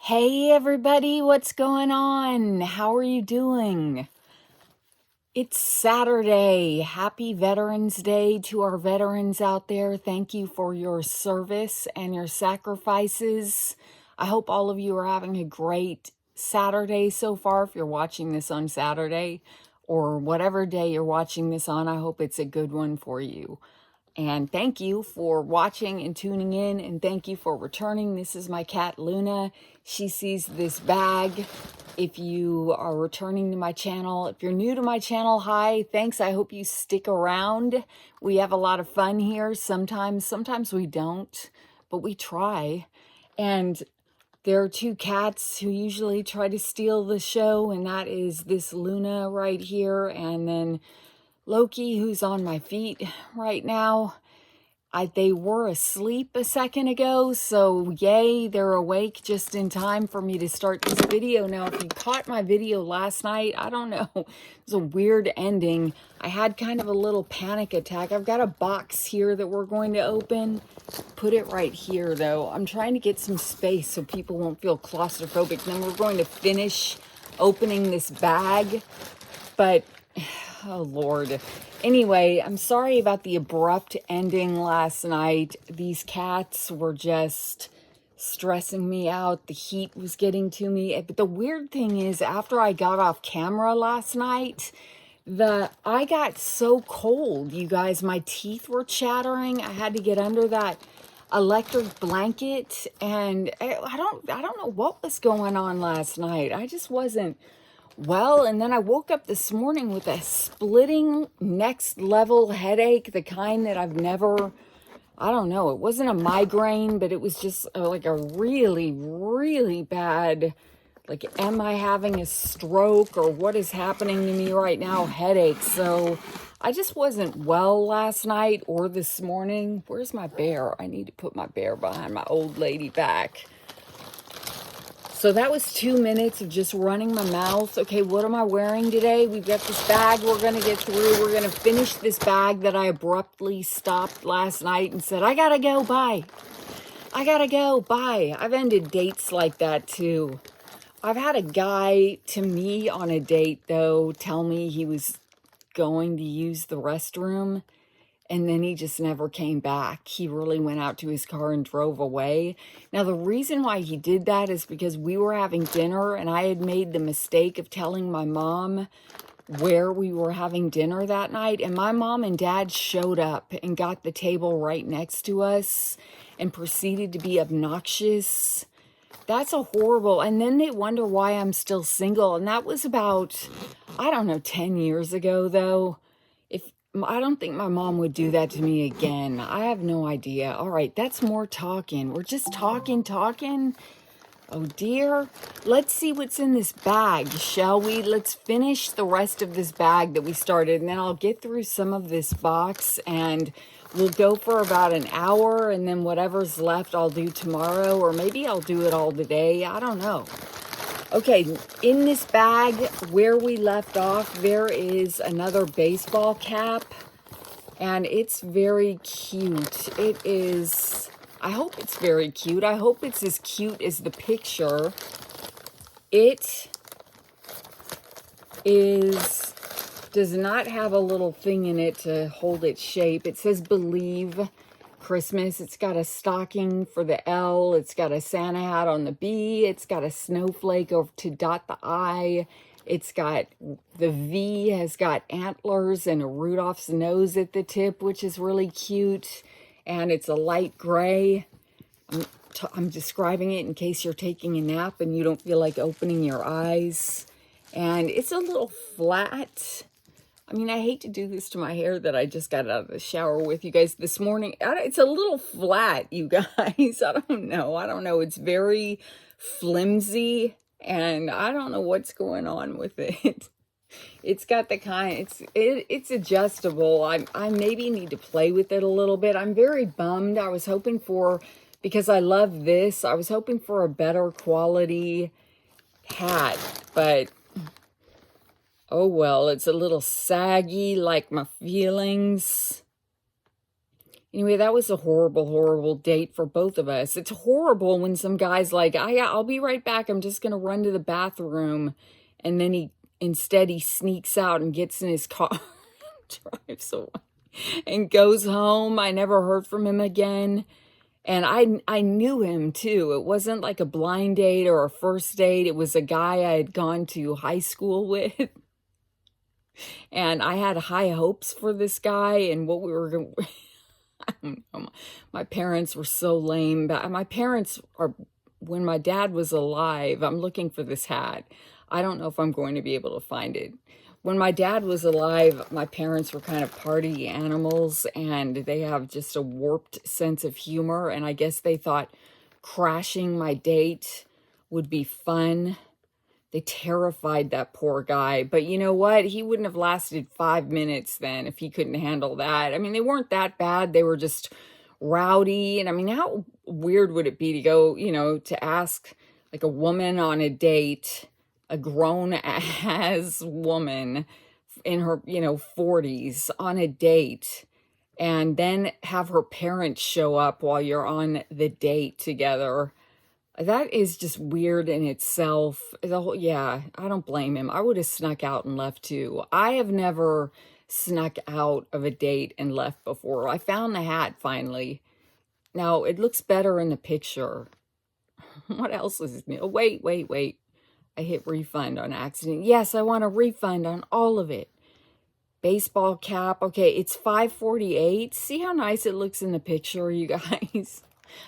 Hey everybody, what's going on? How are you doing? It's Saturday. Happy Veterans Day to our veterans out there. Thank you for your service and your sacrifices. I hope all of you are having a great Saturday so far. If you're watching this on Saturday or whatever day you're watching this on, I hope it's a good one for you. And thank you for watching and tuning in, and thank you for returning. This is my cat, Luna. She sees this bag. If you are returning to my channel, if you're new to my channel, hi, thanks. I hope you stick around. We have a lot of fun here. Sometimes we don't, but we try. And there are two cats who usually try to steal the show, and that is this Luna right here, and then Loki, who's on my feet right now. They were asleep a second ago, so yay, they're awake just in time for me to start this video. Now, if you caught my video last night, I don't know, it was a weird ending. I had kind of a little panic attack. I've got a box here that we're going to open. Put it right here, though. I'm trying to get some space so people won't feel claustrophobic. Then we're going to finish opening this bag, but oh, Lord. Anyway, I'm sorry about the abrupt ending last night. These cats were just stressing me out. The heat was getting to me. But the weird thing is, after I got off camera last night, I got so cold, you guys. My teeth were chattering. I had to get under that electric blanket, and I don't know what was going on last night. I just wasn't well, and then I woke up this morning with a splitting next level headache, the kind that I've never, I don't know, it wasn't a migraine, but it was just like a really, really bad, like, am I having a stroke or what is happening to me right now, headache. So I just wasn't well last night or this morning. Where's my bear? I need to put my bear behind my old lady back. So that was 2 minutes of just running my mouth. Okay, what am I wearing today? We've got this bag we're going to get through. We're going to finish this bag that I abruptly stopped last night and said, I got to go, bye. I got to go, bye. I've ended dates like that too. I've had a guy to me on a date, though, tell me he was going to use the restroom, and then he just never came back. He really went out to his car and drove away. Now, the reason why he did that is because we were having dinner, and I had made the mistake of telling my mom where we were having dinner that night. And my mom and dad showed up and got the table right next to us and proceeded to be obnoxious. That's a horrible, and then they wonder why I'm still single. And that was about, I don't know, 10 years ago, though. I don't think my mom would do that to me again. I have no idea. All right, that's more talking. We're just talking. Oh, dear. Let's see what's in this bag, shall we? Let's finish the rest of this bag that we started, and then I'll get through some of this box, and we'll go for about an hour, and then whatever's left I'll do tomorrow, or maybe I'll do it all today. I don't know. Okay, in this bag, where we left off, there is another baseball cap, and it's very cute. It is, I hope it's very cute. I hope it's as cute as the picture. It does not have a little thing in it to hold its shape. It says Believe Christmas. It's got a stocking for the L. It's got a Santa hat on the B. It's got a snowflake over to dot the I. It's got, the V has got antlers and a Rudolph's nose at the tip, which is really cute. And it's a light gray. I'm describing it in case you're taking a nap and you don't feel like opening your eyes. And it's a little flat. I mean, I hate to do this to my hair that I just got out of the shower with you guys this morning. It's a little flat, you guys. I don't know. It's very flimsy, and I don't know what's going on with it. It's got the kind, it's adjustable. I maybe need to play with it a little bit. I'm very bummed. I was hoping for, because I love this, I was hoping for a better quality hat, but oh well, it's a little saggy, like my feelings. Anyway, that was a horrible, horrible date for both of us. It's horrible when some guy's like, I'll be right back. I'm just going to run to the bathroom. And then instead he sneaks out and gets in his car, drives away, and goes home. I never heard from him again. And I knew him too. It wasn't like a blind date or a first date. It was a guy I had gone to high school with. And I had high hopes for this guy and what we were going to... I don't know. My parents were so lame. But my parents are... When my dad was alive, I'm looking for this hat. I don't know if I'm going to be able to find it. When my dad was alive, my parents were kind of party animals, and they have just a warped sense of humor, and I guess they thought crashing my date would be fun. They terrified that poor guy, but you know what? He wouldn't have lasted 5 minutes then if he couldn't handle that. I mean, they weren't that bad. They were just rowdy, and I mean, how weird would it be to go, to ask like a woman on a date, a grown-ass woman in her, 40s on a date, and then have her parents show up while you're on the date together. That is just weird in itself. Yeah, I don't blame him. I would have snuck out and left too. I have never snuck out of a date and left before. I found the hat finally. Now, it looks better in the picture. What else is new? Oh, wait. I hit refund on accident. Yes, I want a refund on all of it. Baseball cap. Okay, it's $5.48. See how nice it looks in the picture, you guys?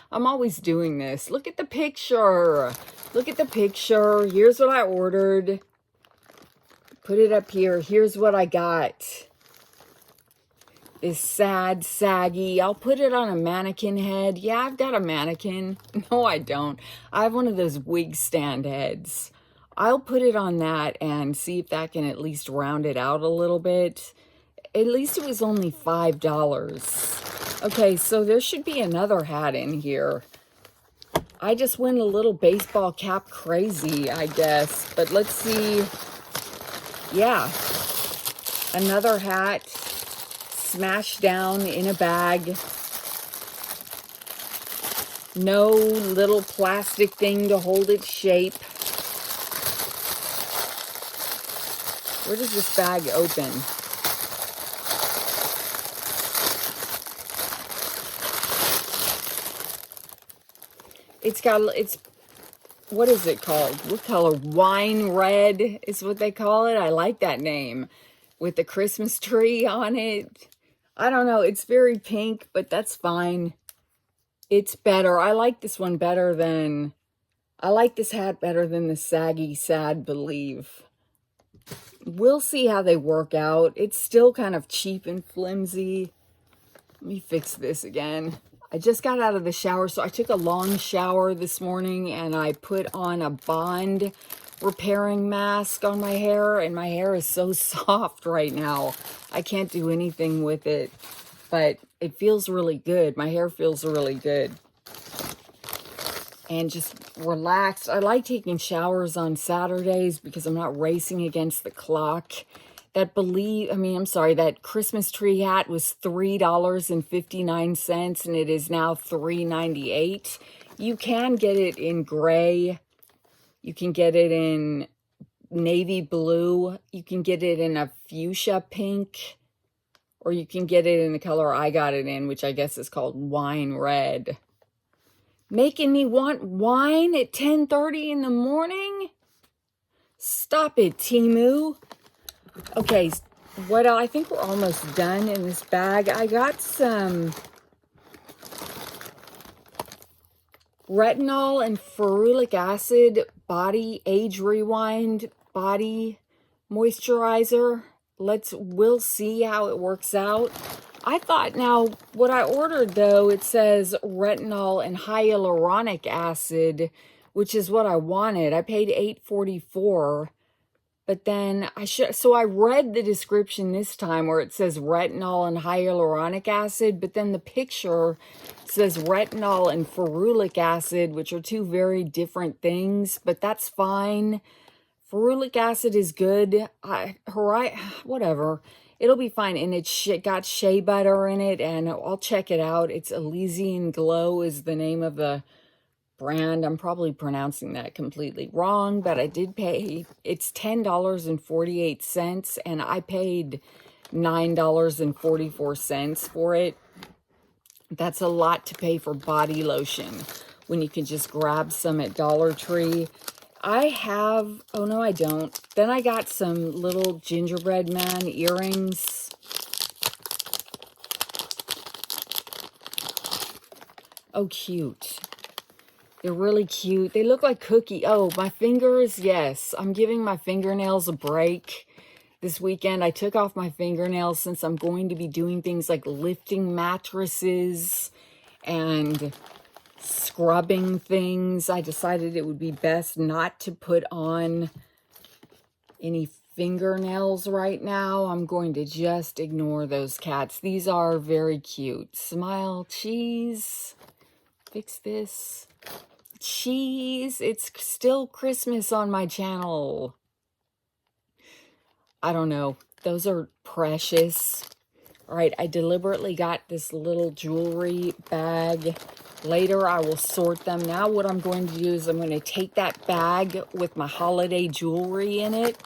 I'm always doing this. Look at the picture. Look at the picture. Here's what I ordered. Put it up here. Here's what I got. This sad, saggy. I'll put it on a mannequin head. Yeah, I've got a mannequin. No, I don't. I have one of those wig stand heads. I'll put it on that and see if that can at least round it out a little bit. At least it was only $5. Okay, so there should be another hat in here. I just went a little baseball cap crazy, I guess. But let's see. Yeah. Another hat smashed down in a bag. No little plastic thing to hold its shape. Where does this bag open? It's, what is it called? What color? Wine red is what they call it. I like that name. With the Christmas tree on it. I don't know. It's very pink, but that's fine. It's better. I like this one better than... I like this hat better than the saggy, sad believe. We'll see how they work out. It's still kind of cheap and flimsy. Let me fix this again. I just got out of the shower, so I took a long shower this morning, and I put on a Bond repairing mask on my hair, and my hair is so soft right now. I can't do anything with it, but it feels really good. My hair feels really good. And just relaxed. I like taking showers on Saturdays because I'm not racing against the clock. That Christmas tree hat was $3.59, and it is now $3.98. You can get it in gray. You can get it in navy blue. You can get it in a fuchsia pink. Or you can get it in the color I got it in, which I guess is called wine red. Making me want wine at 10:30 in the morning? Stop it, Temu. Okay, I think we're almost done in this bag. I got some retinol and ferulic acid body age rewind body moisturizer. We'll see how it works out. I thought, now, what I ordered, though, it says retinol and hyaluronic acid, which is what I wanted. I paid $8.44, but then so I read the description this time where it says retinol and hyaluronic acid, but then the picture says retinol and ferulic acid, which are two very different things, but that's fine. Ferulic acid is good. Whatever. It'll be fine. And it's got shea butter in it, and I'll check it out. It's Elysian Glow is the name of the brand. I'm probably pronouncing that completely wrong, but I did pay. It's $10.48, and I paid $9.44 for it. That's a lot to pay for body lotion when you can just grab some at Dollar Tree. I have, oh no, I don't. Then I got some little gingerbread man earrings. Oh, cute. They're really cute. They look like cookie. Oh, my fingers, yes. I'm giving my fingernails a break this weekend. I took off my fingernails since I'm going to be doing things like lifting mattresses and scrubbing things. I decided it would be best not to put on any fingernails right now. I'm going to just ignore those cats. These are very cute. Smile, cheese. Fix this. Cheese. It's still Christmas on my channel. I don't know. Those are precious. All right, I deliberately got this little jewelry bag. Later, I will sort them. Now, what I'm going to do is I'm going to take that bag with my holiday jewelry in it,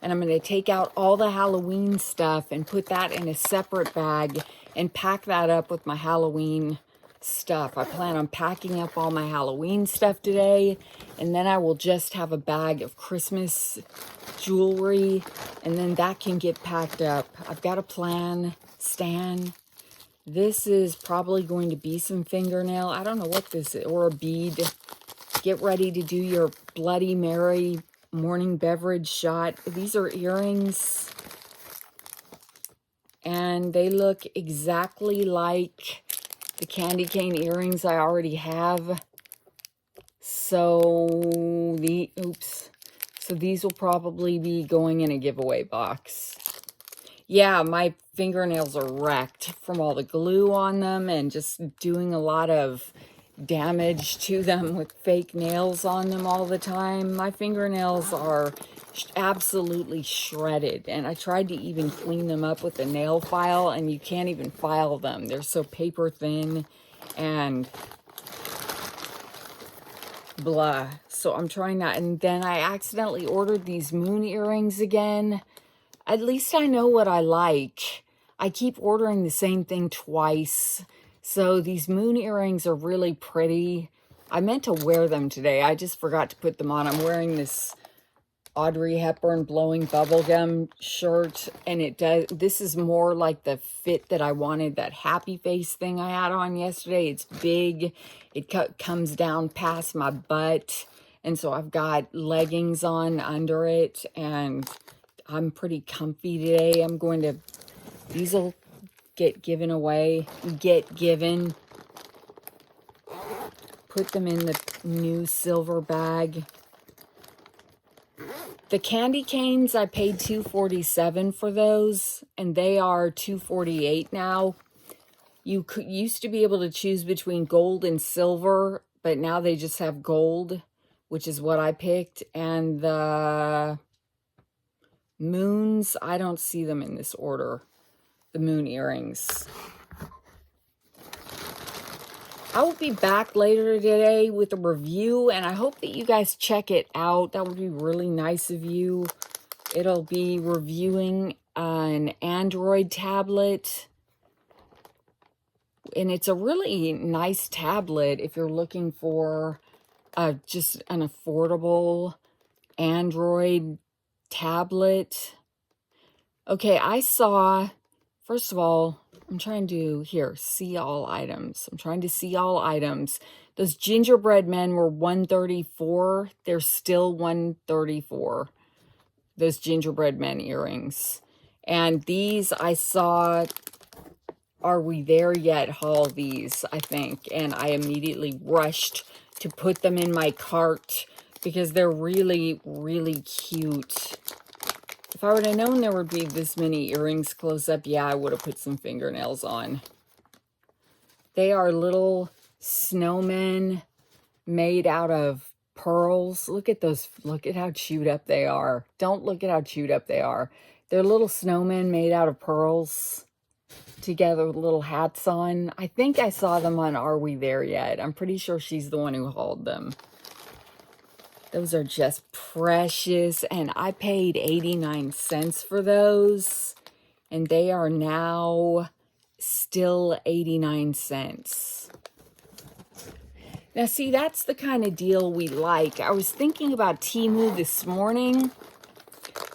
and I'm going to take out all the Halloween stuff and put that in a separate bag and pack that up with my Halloween stuff. I plan on packing up all my Halloween stuff today, and then I will just have a bag of Christmas jewelry, and then that can get packed up. I've got a plan, Stan. This is probably going to be some fingernail. I don't know what this is, or a bead. Get ready to do your Bloody Mary morning beverage shot. These are earrings, and they look exactly like the candy cane earrings I already have. So these will probably be going in a giveaway box. Yeah, my fingernails are wrecked from all the glue on them and just doing a lot of damage to them with fake nails on them all the time. My fingernails are absolutely shredded, and I tried to even clean them up with a nail file, and you can't even file them. They're so paper thin and blah. So I'm trying that. And then I accidentally ordered these moon earrings again. At least I know what I like. I keep ordering the same thing twice. So these moon earrings are really pretty. I meant to wear them today. I just forgot to put them on. I'm wearing this Audrey Hepburn blowing bubblegum shirt, and this is more like the fit that I wanted, that happy face thing I had on yesterday. It's big. It comes down past my butt, and so I've got leggings on under it, and I'm pretty comfy today. These will get given away. Put them in the new silver bag. The candy canes, I paid $2.47 for those, and they are $2.48 now. You used to be able to choose between gold and silver, but now they just have gold, which is what I picked. And the moons, I don't see them in this order. The moon earrings. I will be back later today with a review, and I hope that you guys check it out. That would be really nice of you. It'll be reviewing an Android tablet, and it's a really nice tablet if you're looking for just an affordable Android tablet. Okay, I saw, first of all, I'm trying to, see all items. I'm trying to see all items. Those gingerbread men were $134. They're still $134. Those gingerbread men earrings. And these I saw, Are We There Yet haul these, I think. And I immediately rushed to put them in my cart because they're really, really cute. If I would have known there would be this many earrings close up, yeah, I would have put some fingernails on. They are little snowmen made out of pearls. Look at those. Look at how chewed up they are. Don't look at how chewed up they are. They're little snowmen made out of pearls together with little hats on. I think I saw them on Are We There Yet? I'm pretty sure she's the one who hauled them. Those are just precious, and I paid 89 cents for those, and they are now still 89 cents. Now, see, that's the kind of deal we like. I was thinking about Temu this morning.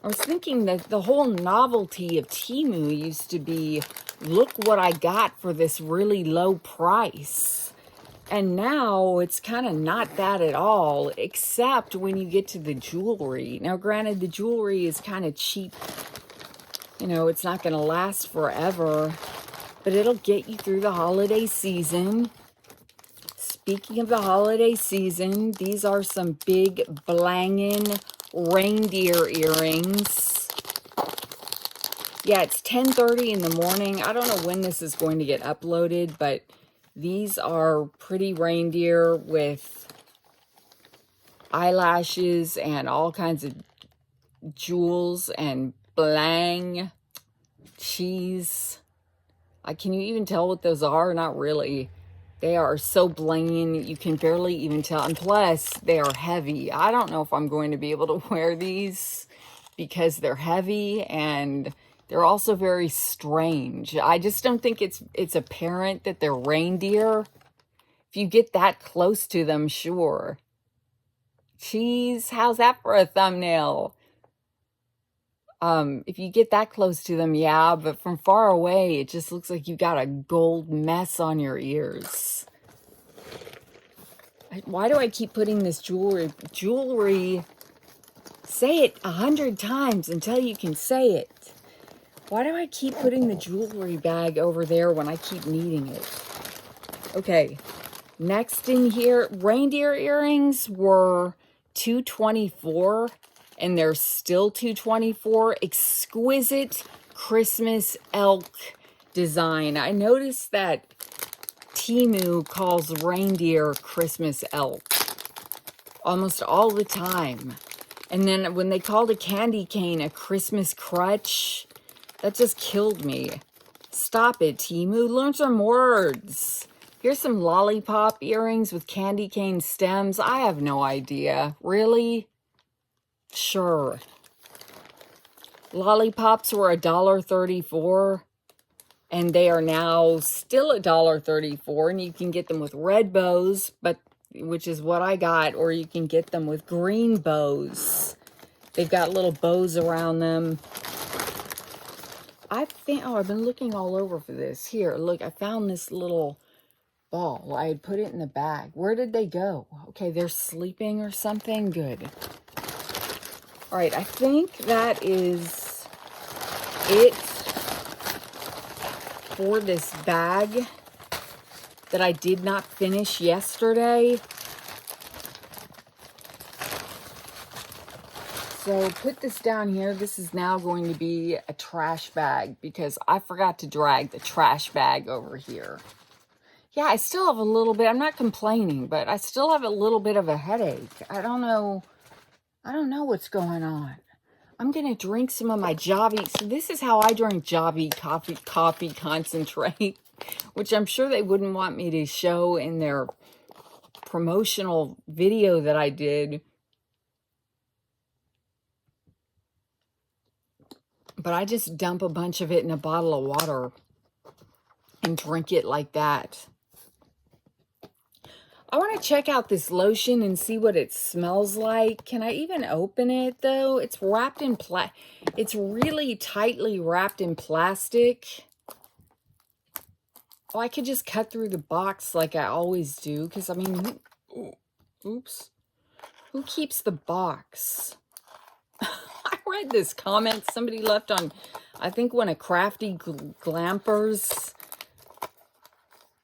I was thinking that the whole novelty of Temu used to be, look what I got for this really low price. And now it's kind of not that at all, except when you get to the jewelry. Now, granted, the jewelry is kind of cheap. You know, it's not going to last forever, but it'll get you through the holiday season. Speaking of the holiday season, these are some big blangin' reindeer earrings. Yeah, it's 10:30 in the morning. I don't know when this is going to get uploaded, but these are pretty reindeer with eyelashes and all kinds of jewels and blang, cheese. Can you even tell what those are? Not really. They are so blinging, you can barely even tell. And plus, they are heavy. I don't know if I'm going to be able to wear these because they're heavy and they're also very strange. I just don't think it's apparent that they're reindeer. If you get that close to them, sure. Cheese, how's that for a thumbnail? If you get that close to them, yeah, but from far away, it just looks like you got a gold mess on your ears. Why do I keep putting this jewelry, say it 100 times until you can say it. Why do I keep putting the jewelry bag over there when I keep needing it? Okay, next in here, reindeer earrings were $2.24. And they're still $2.24. Exquisite Christmas elk design. I noticed that Temu calls reindeer Christmas elk almost all the time. And then when they called a candy cane a Christmas crutch, that just killed me. Stop it, Temu. Learn some words. Here's some lollipop earrings with candy cane stems. I have no idea. Really? Sure. Lollipops were $1.34, and they are now still $1.34, and you can get them with red bows, which is what I got, or you can get them with green bows. They've got little bows around them. I've been looking all over for this. Here, look, I found this little ball. I had put it in the bag. Where did they go? Okay, they're sleeping or something. Good. All right, I think that is it for this bag that I did not finish yesterday. So put this down here. This is now going to be a trash bag because I forgot to drag the trash bag over here. Yeah, I still have a little bit, I'm not complaining, but I still have a little bit of a headache. I don't know what's going on. I'm going to drink some of my Javi. So this is how I drink Javi coffee concentrate, which I'm sure they wouldn't want me to show in their promotional video that I did. But I just dump a bunch of it in a bottle of water and drink it like that. I want to check out this lotion and see what it smells like. Can I even open it though? It's wrapped in it's really tightly wrapped in plastic. Oh, I could just cut through the box like I always do. Because, I mean, oops. Who keeps the box? I read this comment somebody left on, I think, one of Crafty Glamper's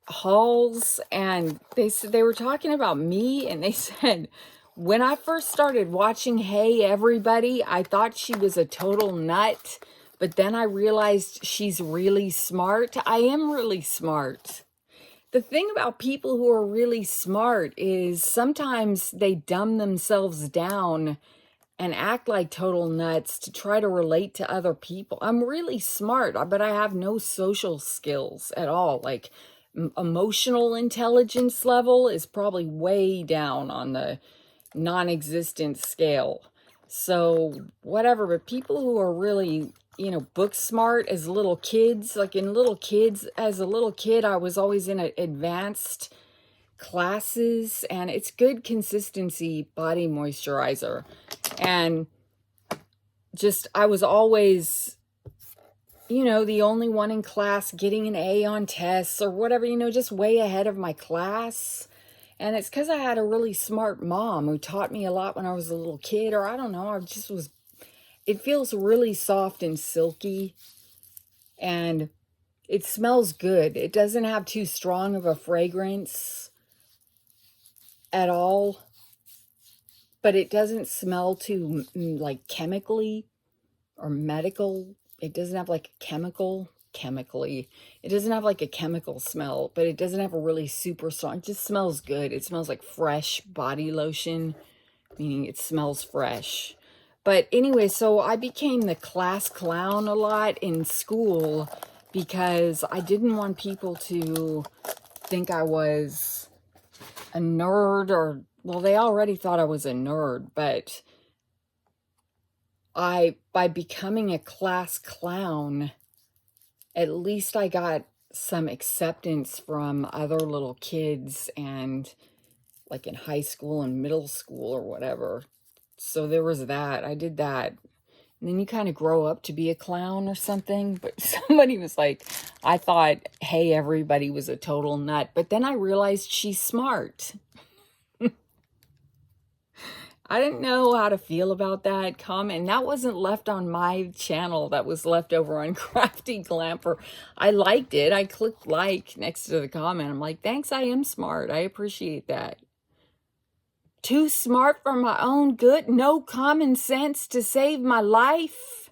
hauls, and they were talking about me, and they said, when I first started watching Hey Everybody, I thought she was a total nut, but then I realized she's really smart. I am really smart. The thing about people who are really smart is sometimes they dumb themselves down and act like total nuts to try to relate to other people. I'm really smart, but I have no social skills at all. Like emotional intelligence level is probably way down on the non-existent scale. So whatever, but people who are really, book smart as little kids, like in little kids, as a little kid, I was always in advanced classes, and it's good consistency body moisturizer. And just, I was always, the only one in class getting an A on tests or whatever, just way ahead of my class. And it's because I had a really smart mom who taught me a lot when I was a little kid, or I don't know, I just was, it feels really soft and silky, and it smells good. It doesn't have too strong of a fragrance at all, but it doesn't smell too like chemically or medical. It doesn't have like chemically. It doesn't have like a chemical smell, but it doesn't have a really super strong. It just smells good. It smells like fresh body lotion, meaning it smells fresh. But anyway, so I became the class clown a lot in school because I didn't want people to think I was a nerd, or, well, they already thought I was a nerd, but by becoming a class clown, at least I got some acceptance from other little kids, and like in high school and middle school or whatever. So there was that. I did that. And then you kind of grow up to be a clown or something. But somebody was like, I thought, hey, everybody was a total nut. But then I realized she's smart. I didn't know how to feel about that comment. That wasn't left on my channel. That was left over on Crafty Glamper. I liked it. I clicked like next to the comment. I'm like, thanks, I am smart. I appreciate that. Too smart for my own good? No common sense to save my life?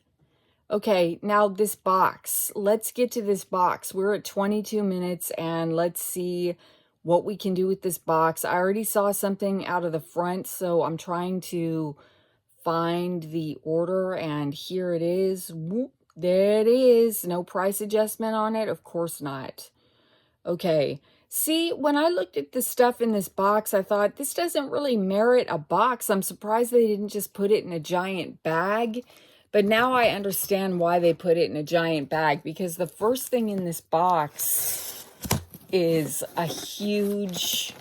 Okay, now this box. Let's get to this box. We're at 22 minutes, and let's see what we can do with this box. I already saw something out of the front, so I'm trying to find the order, and here it is. Whoop, there it is. No price adjustment on it? Of course not. Okay. See, when I looked at the stuff in this box, I thought, this doesn't really merit a box. I'm surprised they didn't just put it in a giant bag. But now I understand why they put it in a giant bag, because the first thing in this box is a huge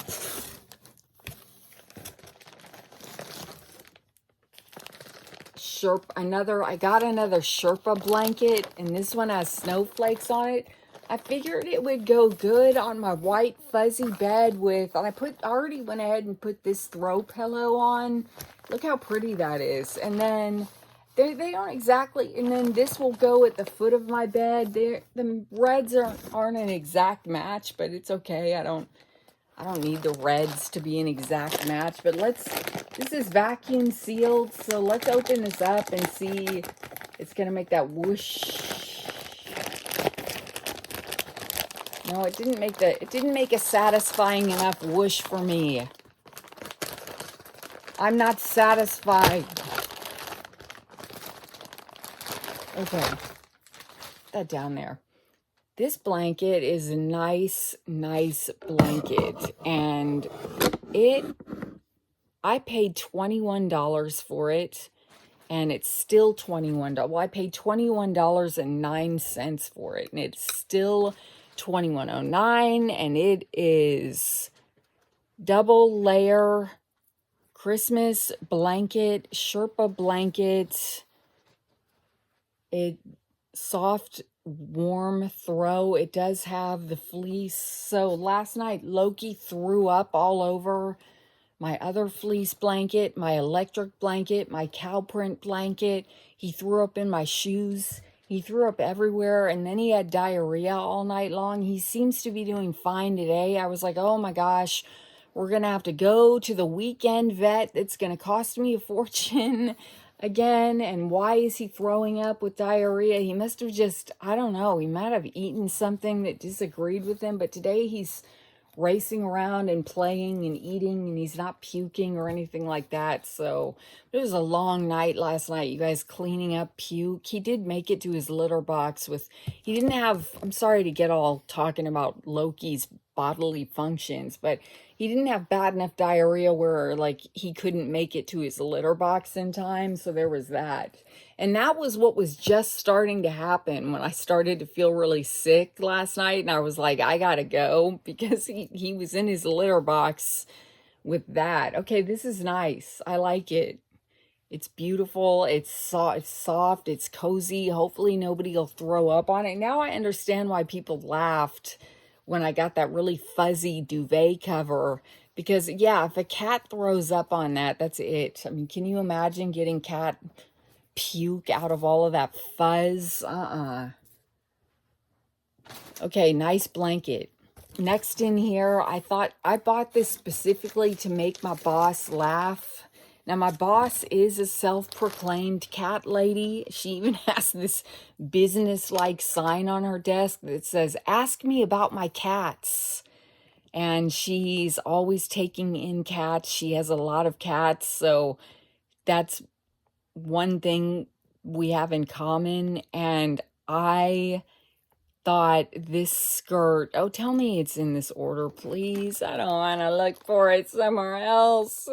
I got another Sherpa blanket, and this one has snowflakes on it. I figured it would go good on my white fuzzy bed with, I already went ahead and put this throw pillow on. Look how pretty that is. And then they don't exactly, and then this will go at the foot of my bed. The reds aren't an exact match, but it's okay. I don't need the reds to be an exact match, but this is vacuum sealed, so let's open this up and see. It's gonna make that whoosh. No, it didn't make a satisfying enough whoosh for me. I'm not satisfied. Okay, put that down there. This blanket is a nice blanket, and I paid $21 for it, and it's still $21. Well, I paid $21.09 for it, and it's still $21.09, and it is double layer Christmas blanket, Sherpa blanket. It soft, warm throw. It does have the fleece. So last night Loki threw up all over my other fleece blanket, my electric blanket, my cow print blanket. He threw up in my shoes. He threw up everywhere, and then he had diarrhea all night long. He seems to be doing fine today. I was like, oh my gosh, we're going to have to go to the weekend vet. It's going to cost me a fortune again. And why is he throwing up with diarrhea? He must have just, I don't know, he might have eaten something that disagreed with him. But today he's racing around and playing and eating, and he's not puking or anything like that. So it was a long night last night, you guys, cleaning up puke. He did make it to his litter box with, he didn't have, I'm sorry to get all talking about Loki's bodily functions, but he didn't have bad enough diarrhea where like he couldn't make it to his litter box in time. So there was that. And that was what was just starting to happen when I started to feel really sick last night. And I was like, I gotta go, because he was in his litter box with that. Okay, this is nice. I like it. It's beautiful. It's soft. It's cozy. Hopefully nobody will throw up on it. Now I understand why people laughed when I got that really fuzzy duvet cover. Because yeah, if a cat throws up on that, that's it. I mean, can you imagine getting cat puke out of all of that fuzz? Okay, nice blanket. Next in here, I bought this specifically to make my boss laugh. Now, my boss is a self-proclaimed cat lady. She even has this business-like sign on her desk that says, "Ask me about my cats." And she's always taking in cats. She has a lot of cats, so that's one thing we have in common. And I thought this skirt, oh, tell me it's in this order, please. I don't want to look for it somewhere else.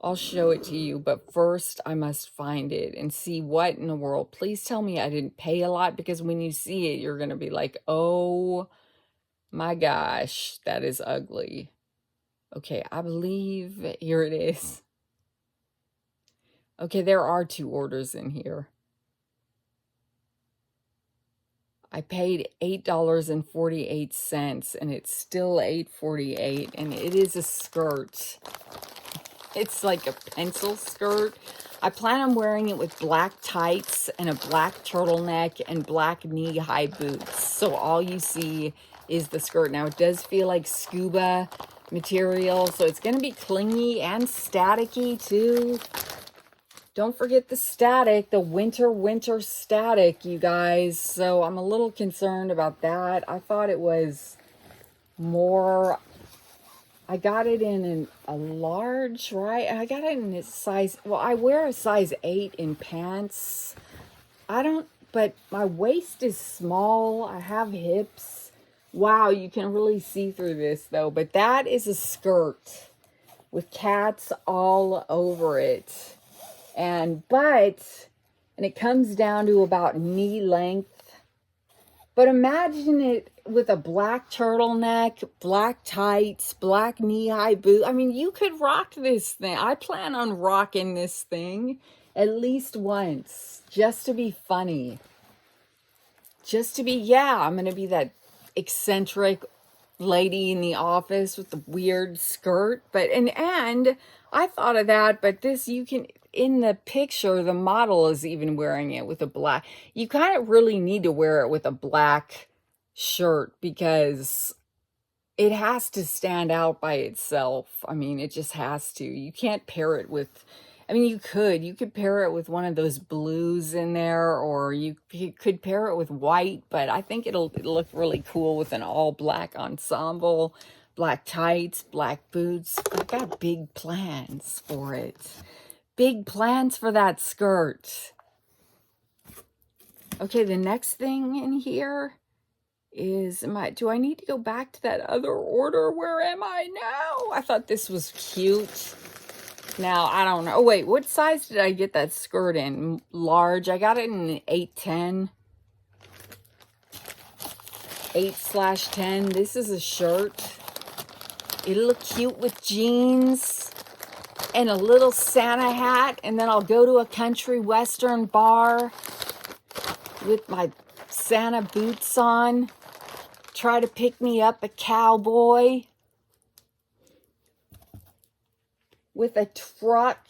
I'll show it to you, but first I must find it and see what in the world. Please tell me I didn't pay a lot, because when you see it, you're going to be like, oh my gosh, that is ugly. Okay, I believe here it is. Okay, there are 2 orders in here. I paid $8.48, and it's still $8.48, and it is a skirt. It's like a pencil skirt. I plan on wearing it with black tights and a black turtleneck and black knee-high boots. So all you see is the skirt. Now, it does feel like scuba material, so it's going to be clingy and staticky too. Don't forget the static, the winter static, you guys. So I'm a little concerned about that. I thought it was more, I got it in a large, right? I got it in a size, well, I wear a size 8 in pants. But my waist is small. I have hips. Wow, you can really see through this though. But that is a skirt with cats all over it. And it comes down to about knee length. But imagine it with a black turtleneck, black tights, black knee-high boot. I mean, you could rock this thing. I plan on rocking this thing at least once, just to be funny. Just to be, yeah, I'm going to be that eccentric lady in the office with the weird skirt. But, and I thought of that, but this, you can, in the picture, the model is even wearing it with a black. You kind of really need to wear it with a black shirt, because it has to stand out by itself. I mean, it just has to. You can't pair it with, I mean, you could pair it with one of those blues in there, or you could pair it with white, but I think it'll look really cool with an all black ensemble, black tights, black boots. I got big plans for it. Big plans for that skirt. Okay, the next thing in here is, do I need to go back to that other order? Where am I now? I thought this was cute. Now, I don't know. Oh, wait, what size did I get that skirt in? Large. I got it in 810. 8/10. This is a shirt. It'll look cute with jeans and a little Santa hat, and then I'll go to a country western bar with my Santa boots on, try to pick me up a cowboy with a truck.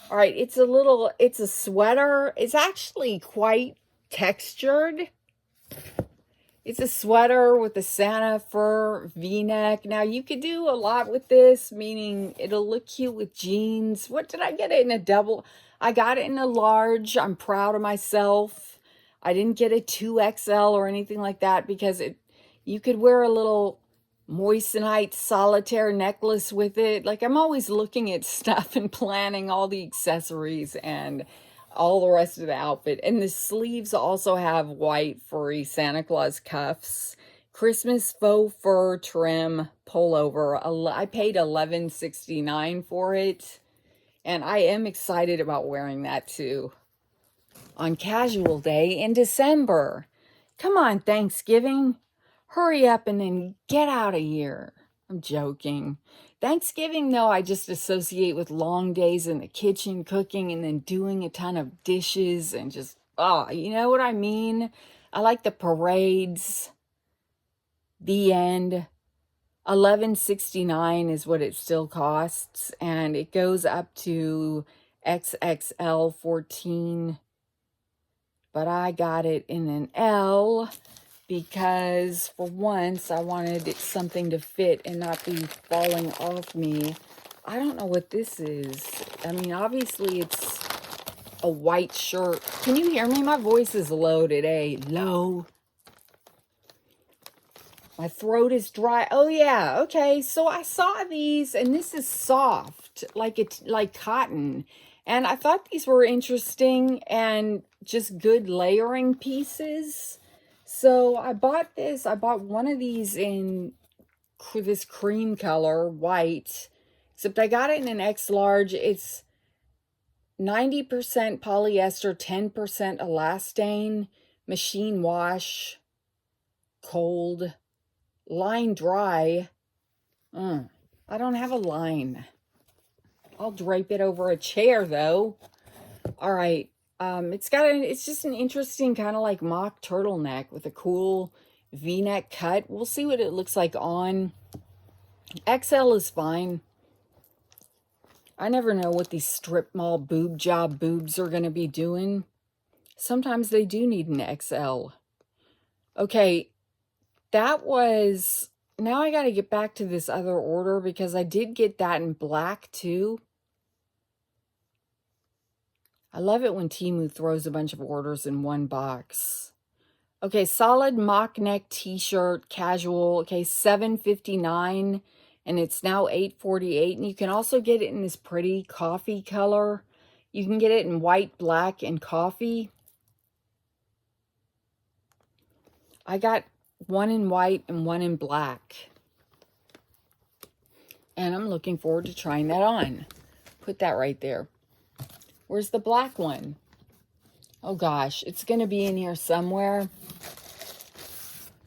All right, it's a sweater. It's actually quite textured. It's a sweater with a Santa fur V-neck. Now, you could do a lot with this, meaning it'll look cute with jeans. What did I get it in a double? I got it in a large. I'm proud of myself. I didn't get a 2XL or anything like that, because You could wear a little moissanite solitaire necklace with it. Like, I'm always looking at stuff and planning all the accessories and all the rest of the outfit. And the sleeves also have white furry Santa Claus cuffs. Christmas faux fur trim pullover. I paid $11.69 for it. And I am excited about wearing that too. On casual day in December. Come on, Thanksgiving. Hurry up and then get out of here. I'm joking. Thanksgiving, though, I just associate with long days in the kitchen, cooking, and then doing a ton of dishes and just, you know what I mean? I like the parades. The end. $11.69 is what it still costs, and it goes up to XXL 14. But I got it in an L because for once I wanted something to fit and not be falling off me. I don't know what this is. I mean, obviously it's a white shirt. Can you hear me? My voice is low today. Low. My throat is dry. Oh yeah, okay. So I saw these, and this is soft, like it's like cotton. And I thought these were interesting and just good layering pieces. So I bought this. I bought one of these in this cream color, white. Except I got it in an X large. It's 90% polyester, 10% elastane, machine wash, cold, line dry. I don't have a line. I'll drape it over a chair though. All right. It's just an interesting kind of like mock turtleneck with a cool V-neck cut. We'll see what it looks like on. XL is fine. I never know what these strip mall boob job boobs are going to be doing. Sometimes they do need an XL. Okay, that was... Now I got to get back to this other order because I did get that in black too. I love it when Temu throws a bunch of orders in one box. Okay, solid mock neck t-shirt, casual. Okay, $7.59 and it's now $8.48. And you can also get it in this pretty coffee color. You can get it in white, black, and coffee. I got one in white and one in black. And I'm looking forward to trying that on. Put that right there. Where's the black one? Oh gosh, it's going to be in here somewhere.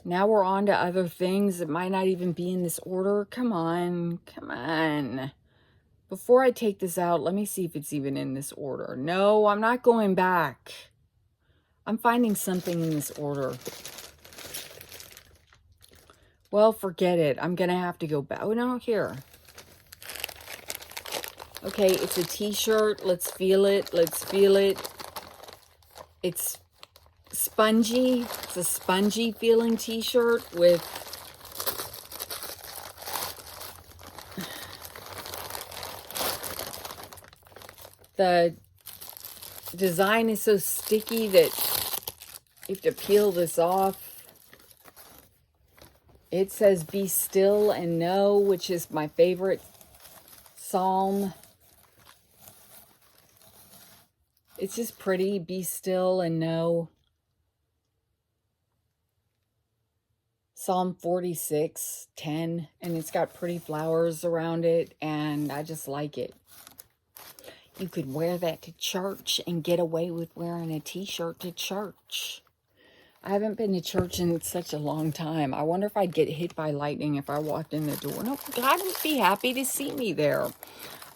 Now we're on to other things. It might not even be in this order. Come on, come on. Before I take this out, let me see if it's even in this order. No, I'm not going back. I'm finding something in this order. Well, forget it. I'm going to have to go back. Oh, no, here. Okay, it's a t-shirt. Let's feel it. Let's feel it. It's spongy. It's a spongy feeling t-shirt with the design is so sticky that you have to peel this off. It says be still and know, which is my favorite psalm. It's just pretty. Be still and know. Psalm 46:10, and it's got pretty flowers around it, and I just like it. You could wear that to church and get away with wearing a t-shirt to church. I haven't been to church in such a long time. I wonder if I'd get hit by lightning if I walked in the door. No, God would be happy to see me there.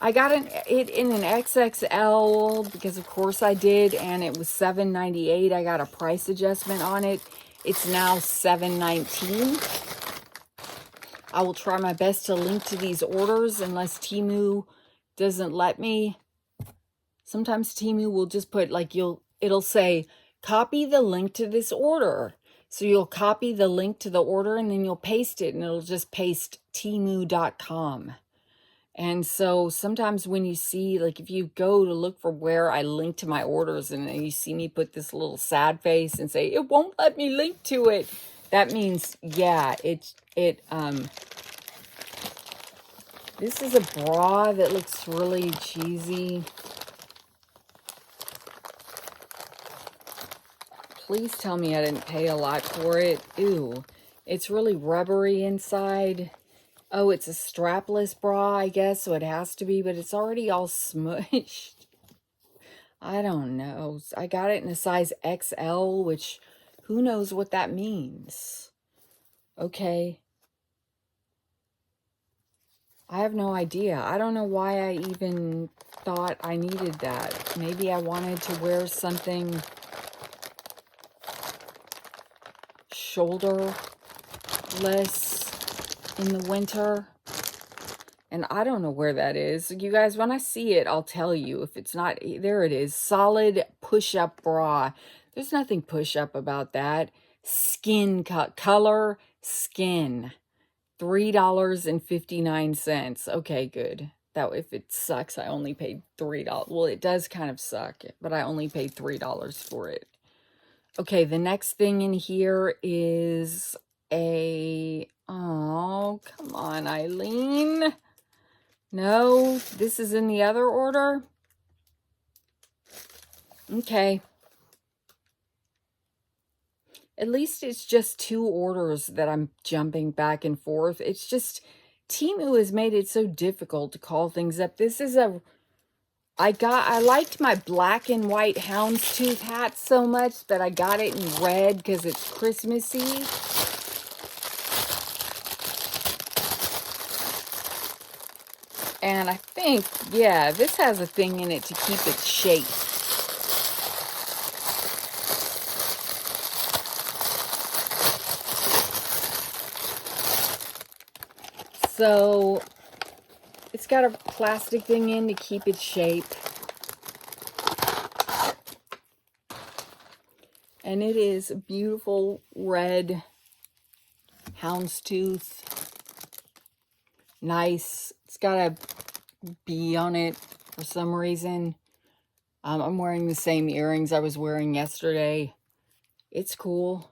I got it in an XXL because of course I did, and it was $7.98. I got a price adjustment on it. It's now $7.19. I will try my best to link to these orders unless Temu doesn't let me. Sometimes Temu will just put like it'll say copy the link to this order. So you'll copy the link to the order and then you'll paste it, and it'll just paste temu.com. And so sometimes when you see, like if you go to look for where I link to my orders and then you see me put this little sad face and say, it won't let me link to it, That means, yeah, this is a bra that looks really cheesy. Please tell me I didn't pay a lot for it. Ew. It's really rubbery inside. Oh, it's a strapless bra, I guess, so it has to be, but it's already all smushed. I don't know. I got it in a size XL, which who knows what that means. Okay. I have no idea. I don't know why I even thought I needed that. Maybe I wanted to wear something shoulderless in the winter. And I don't know where that is. You guys, when I see it, I'll tell you. If it's not, there it is. Solid push-up bra. There's nothing push-up about that. Skin color, skin. $3.59. Okay, good. That if it sucks, I only paid $3. Well, it does kind of suck, but I only paid $3 for it. Okay, the next thing in here is a... Oh, come on, Eileen. No, this is in the other order. Okay. At least it's just 2 orders that I'm jumping back and forth. It's just, Temu has made it so difficult to call things up. This is a, I liked my black and white houndstooth hat so much that I got it in red because it's Christmassy. And I think, yeah, this has a thing in it to keep its shape. So it's got a plastic thing in to keep its shape. And it is a beautiful red houndstooth. Nice. It's got a bee on it for some reason. I'm wearing the same earrings I was wearing yesterday. It's cool.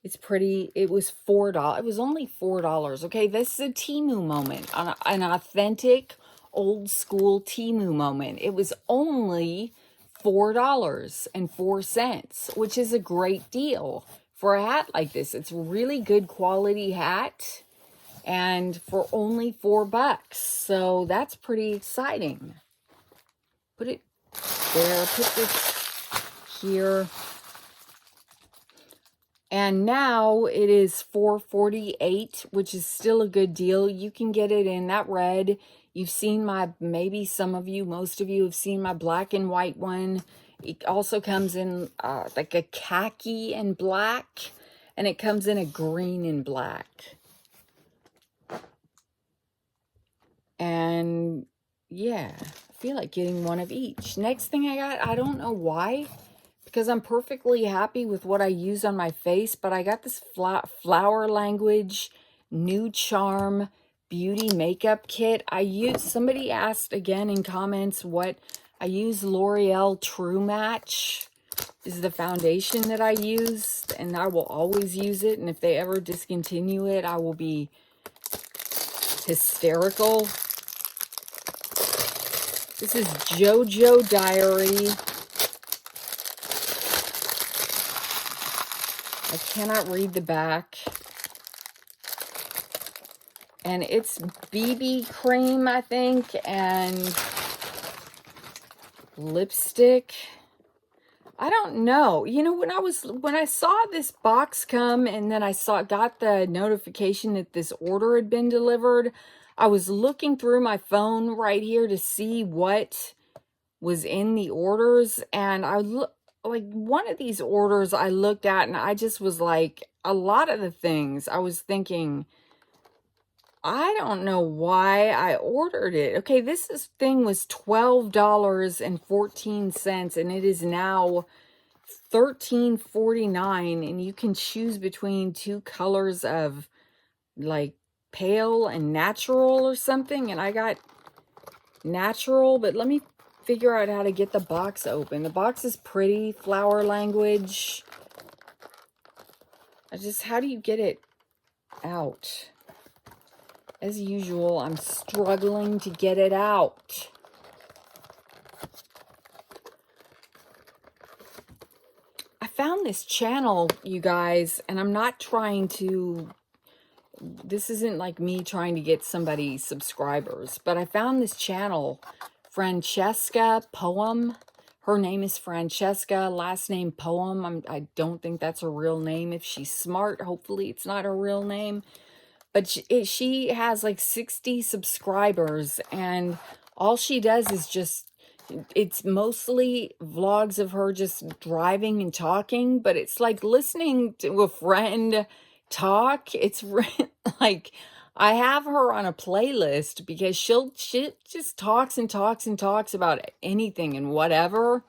It's pretty. It was $4. It was only $4. Okay, this is a Temu moment. An authentic, old school Temu moment. It was only $4.04, which is a great deal for a hat like this. It's a really good quality hat. And for only $4. So that's pretty exciting. Put it there. Put this here. And now it is $4.48, which is still a good deal. You can get it in that red. You've seen my, maybe some of you, most of you have seen my black and white one. It also comes in like a khaki and black. And it comes in a green and black. And yeah, I feel like getting one of each. Next thing I got, I don't know why, because I'm perfectly happy with what I use on my face, but I got this Flower Language New Charm Beauty Makeup Kit. Somebody asked again in comments what I use. L'Oreal True Match is the foundation that I use, and I will always use it. And if they ever discontinue it, I will be hysterical. This is JoJo Diary. I cannot read the back. And it's BB cream, I think, and lipstick. I don't know. You know, when I saw this box come and then I got the notification that this order had been delivered, I was looking through my phone right here to see what was in the orders, and like one of these orders I looked at and I just was like, a lot of the things I was thinking, I don't know why I ordered it. Okay, this thing was $12.14 and it is now $13.49, and you can choose between 2 colors of like pale and natural or something, and I got natural, but let me figure out how to get the box open. The box is pretty. Flower Language. how do you get it out? As usual, I'm struggling to get it out. I found this channel, you guys, and I'm not trying to, this isn't like me trying to get somebody subscribers, but I found this channel, Francesca Poem. Her name is Francesca, last name Poem. I don't think that's her real name. If she's smart, hopefully it's not her real name. But she has like 60 subscribers, and all she does is just, it's mostly vlogs of her just driving and talking, but it's like listening to a friend talk. It's like, I have her on a playlist because she just talks and talks and talks about anything and whatever.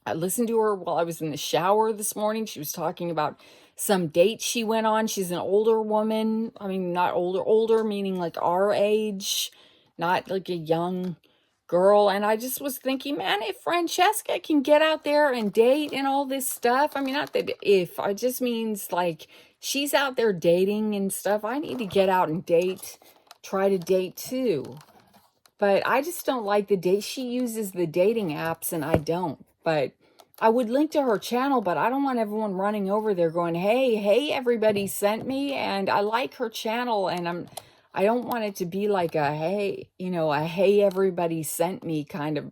I listened to her while I was in the shower this morning. She was talking about some date she went on. She's an older woman. I mean, not older, meaning like our age, not like a young girl. And I just was thinking, man, if Francesca can get out there and date and all this stuff, I mean, not that if, I just means like she's out there dating and stuff. I need to get out and date, try to date too. But I just don't like the date. She uses the dating apps and I don't. But I would link to her channel, but I don't want everyone running over there going, hey, everybody sent me, and I like her channel, and I don't want it to be like a hey, everybody sent me kind of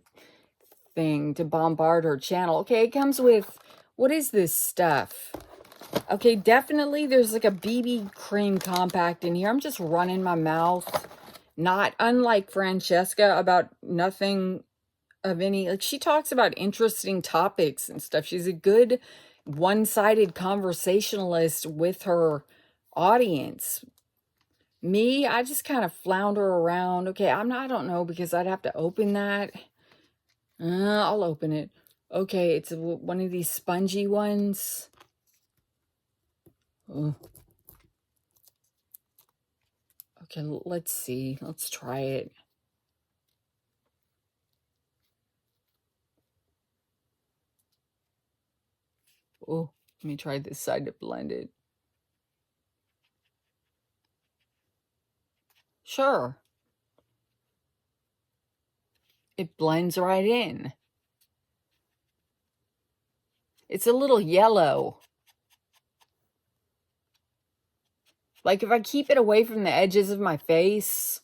thing to bombard her channel. Okay, it comes with, what is this stuff? Okay, definitely there's like a BB cream compact in here. I'm just running my mouth. Not unlike Francesca about nothing of any, like she talks about interesting topics and stuff. She's a good one-sided conversationalist with her audience. Me, I just kind of flounder around. Okay, I don't know, because I'd have to open that. I'll open it. Okay, it's one of these spongy ones. Oh. Okay, let's see. Let's try it. Oh, let me try this side to blend it. Sure. It blends right in. It's a little yellow. Like if I keep it away from the edges of my face,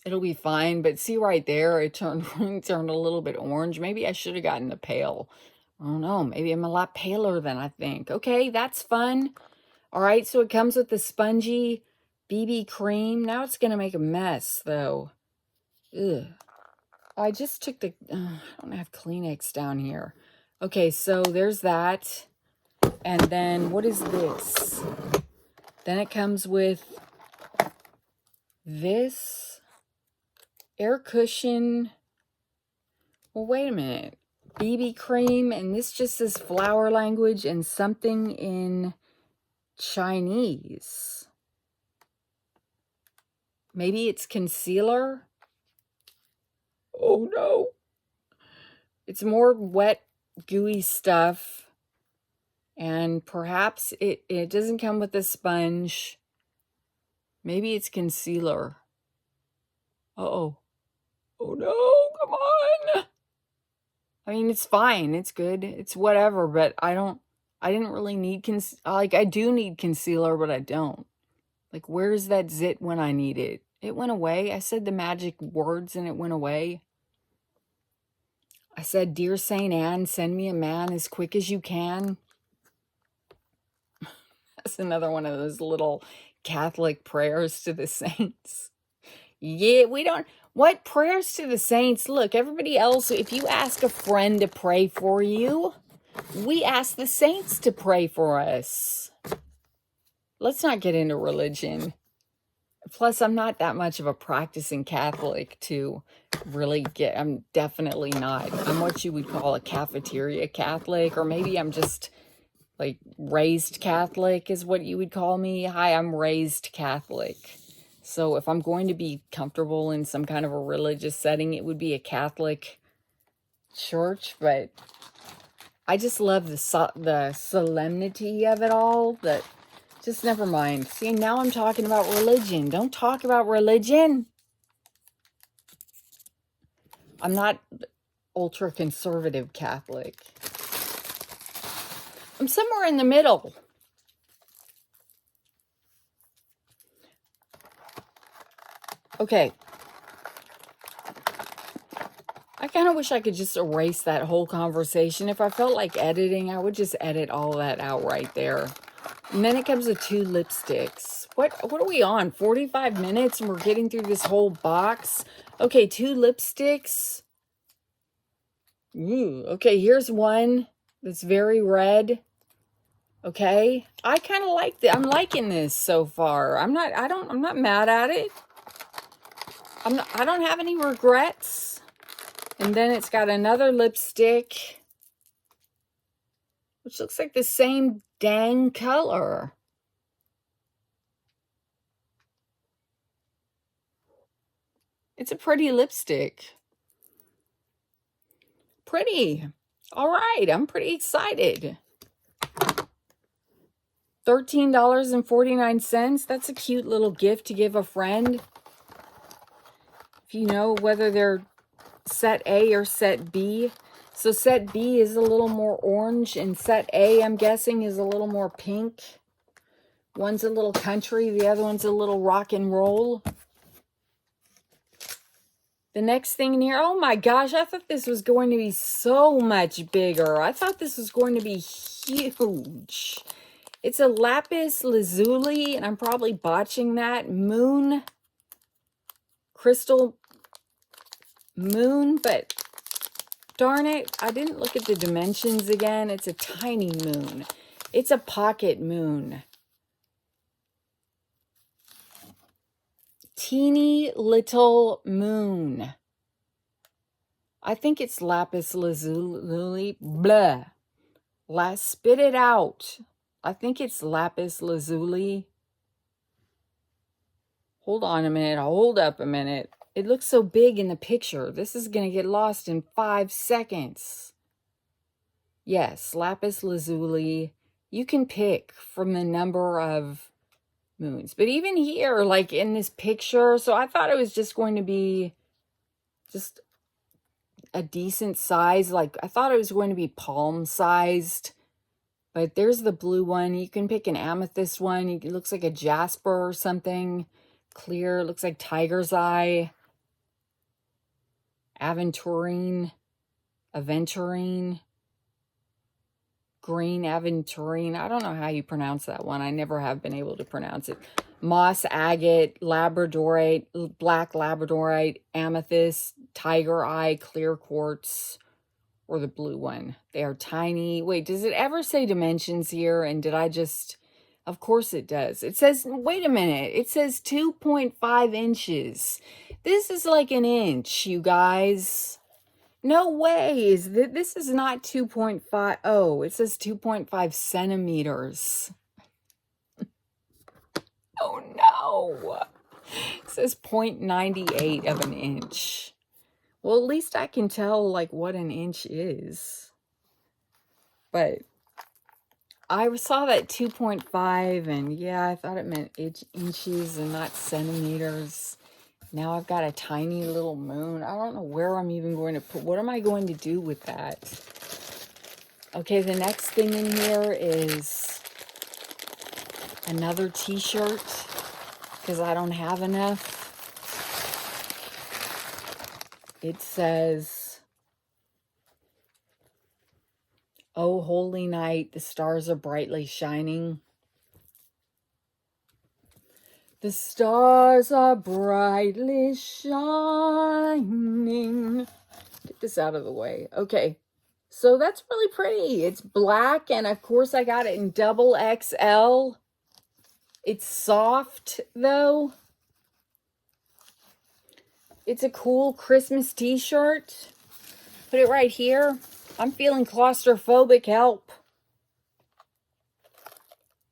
it'll be fine. But see right there, it turned a little bit orange. Maybe I should have gotten the pale. I don't know. Maybe I'm a lot paler than I think. Okay, that's fun. All right, so it comes with the spongy BB cream. Now it's going to make a mess, though. Ugh. I just took the... I don't have Kleenex down here. Okay, so there's that. And then what is this? Then it comes with this air cushion. Well, wait a minute. BB cream, and this just says flower language and something in Chinese. Maybe it's concealer? Oh no. It's more wet, gooey stuff. And perhaps it doesn't come with a sponge. Maybe it's concealer. Uh-oh. Oh no, come on. I mean, it's fine. It's good. It's whatever, but I didn't really need I do need concealer, but I don't. Like, where's that zit when I need it? It went away. I said the magic words and it went away. I said, "Dear Saint Anne, send me a man as quick as you can." That's another one of those little Catholic prayers to the saints. Yeah, we don't... What prayers to the saints? Look, everybody else, if you ask a friend to pray for you, we ask the saints to pray for us. Let's not get into religion. Plus, I'm not that much of a practicing Catholic to really get... I'm definitely not. I'm what you would call a cafeteria Catholic, or maybe I'm just like raised Catholic is what you would call me. Hi, I'm raised Catholic. So if I'm going to be comfortable in some kind of a religious setting, it would be a Catholic church, but I just love the solemnity of it all. That just never mind. See, now I'm talking about religion. Don't talk about religion. I'm not ultra conservative Catholic. I'm somewhere in the middle. Okay. I kind of wish I could just erase that whole conversation. If I felt like editing, I would just edit all that out right there. And then it comes to 2 lipsticks. What are we on? 45 minutes and we're getting through this whole box? Okay, 2 lipsticks. Ooh, okay, here's one that's very red. Okay. I kind of like it. I'm liking this so far. I'm not mad at it. I don't have any regrets. And then it's got another lipstick, which looks like the same dang color. It's a pretty lipstick. Pretty. All right, I'm pretty excited. $13.49. That's a cute little gift to give a friend. If you know whether they're set A or set B. So set B is a little more orange, and set A, I'm guessing, is a little more pink. One's a little country, the other one's a little rock and roll. The next thing in here, oh my gosh, I thought this was going to be so much bigger. I thought this was going to be huge. It's a lapis lazuli, and I'm probably botching that. Moon, crystal moon, but darn it, I didn't look at the dimensions again. It's a tiny moon. It's a pocket moon. Teeny little moon. I think it's lapis lazuli. Blah. Spit it out. I think it's lapis lazuli. Hold on a minute. Hold up a minute. It looks so big in the picture. This is going to get lost in 5 seconds. Yes, lapis lazuli. You can pick from the number of moons. But even here, like in this picture, so I thought it was just going to be just a decent size. Like I thought it was going to be palm sized. But there's the blue one. You can pick an amethyst one. It looks like a jasper or something. Clear. It looks like tiger's eye. Aventurine. Green aventurine. I don't know how you pronounce that one. I never have been able to pronounce it. Moss agate, labradorite, black labradorite, amethyst, tiger eye, clear quartz, or the blue one. They are tiny. Wait, does it ever say dimensions here? And did I just... Of course it does. It says, wait a minute. It says 2.5 inches. This is like an inch, you guys. No way. This is not 2.5. Oh, it says 2.5 centimeters. Oh, no. It says 0.98 of an inch. Well, at least I can tell, like, what an inch is. But I saw that 2.5, and yeah, I thought it meant inches and not centimeters. Now I've got a tiny little moon. I don't know where I'm even going to put. What am I going to do with that? Okay, the next thing in here is another t-shirt because I don't have enough. It says, "Oh, holy night, the stars are brightly shining." The stars are brightly shining. Get this out of the way. Okay, so that's really pretty. It's black, and of course I got it in double XL. It's soft, though. It's a cool Christmas t-shirt. Put it right here. I'm feeling claustrophobic. Help.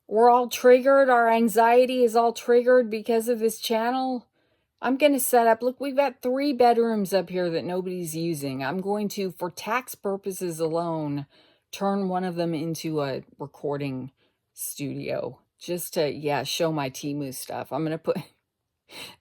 We're all triggered. Our anxiety is all triggered because of this channel. I'm going to set up, look, we've got 3 bedrooms up here that nobody's using. I'm going to, for tax purposes alone, turn one of them into a recording studio just to, yeah, show my Temu stuff. I'm going to put,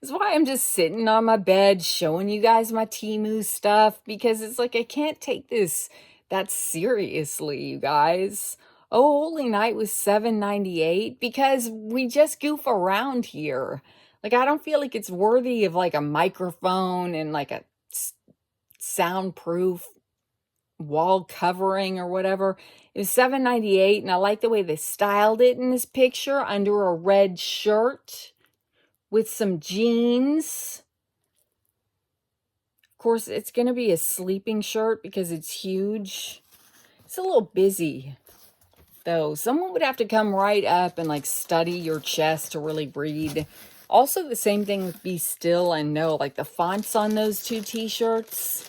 that's why I'm just sitting on my bed showing you guys my Temu stuff, because it's like I can't take this that seriously, you guys. Oh, Holy Night was $7.98 because we just goof around here. Like, I don't feel like it's worthy of like a microphone and like a soundproof wall covering or whatever. It was $7.98, and I like the way they styled it in this picture under a red shirt with some jeans. Of course, it's going to be a sleeping shirt because it's huge. It's a little busy, though. Someone would have to come right up and like study your chest to really read. Also, the same thing with Be Still and No, like the fonts on those two t-shirts.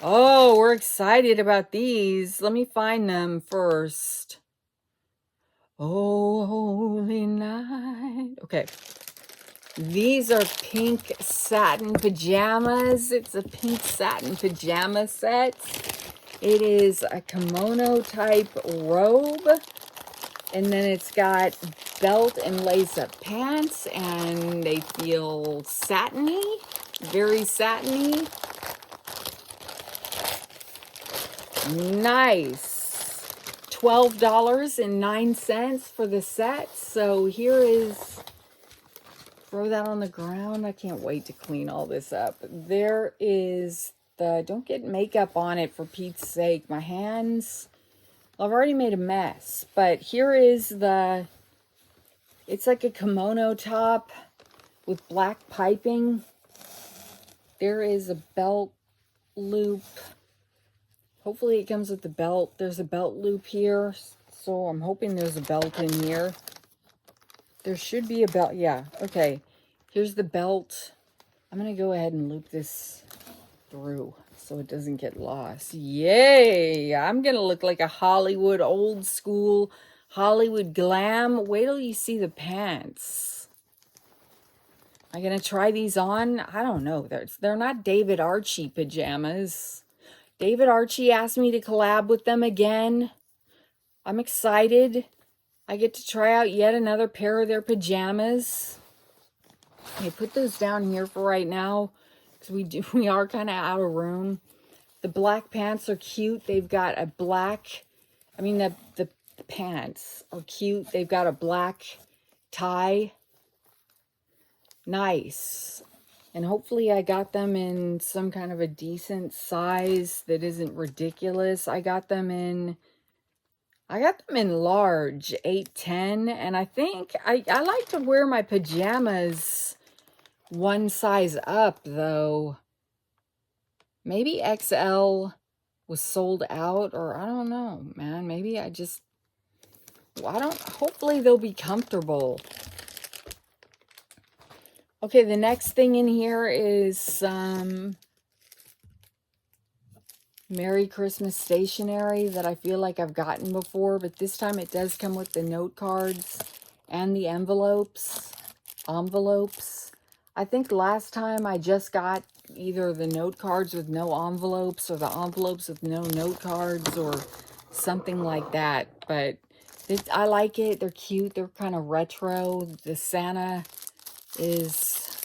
Oh, we're excited about these. Let me find them first. Oh, Holy Night. Okay. These are pink satin pajamas. It's a pink satin pajama set. It is a kimono type robe. And then it's got belt and lace-up pants. And they feel satiny. Very satiny. Nice. $12.09 for the set. So here is, throw that on the ground. I can't wait to clean all this up. There is the, don't get makeup on it for Pete's sake. My hands, I've already made a mess. But here is the, it's like a kimono top with black piping. There is a belt loop. Hopefully it comes with the belt. There's a belt loop here, so I'm hoping there's a belt in here. There should be a belt. Yeah, okay. Here's the belt. I'm going to go ahead and loop this through so it doesn't get lost. Yay! I'm going to look like a Hollywood, old school, Hollywood glam. Wait till you see the pants. Am I going to try these on? I don't know. They're not David Archie pajamas. David Archie asked me to collab with them again. I'm excited. I get to try out yet another pair of their pajamas. Okay, put those down here for right now, because we are kind of out of room. The black pants are cute. They've got a black, the pants are cute. They've got a black tie. Nice. And hopefully I got them in some kind of a decent size that isn't ridiculous. I got them in large, 8-10. And I think I like to wear my pajamas one size up, though. Maybe XL was sold out, or I don't know, man. Maybe I just, hopefully they'll be comfortable. Okay, the next thing in here is some Merry Christmas stationery that I feel like I've gotten before, but this time it does come with the note cards and the envelopes. I think last time I just got either the note cards with no envelopes or the envelopes with no note cards or something like that, but I like it. They're cute. They're kind of retro. The Santa is,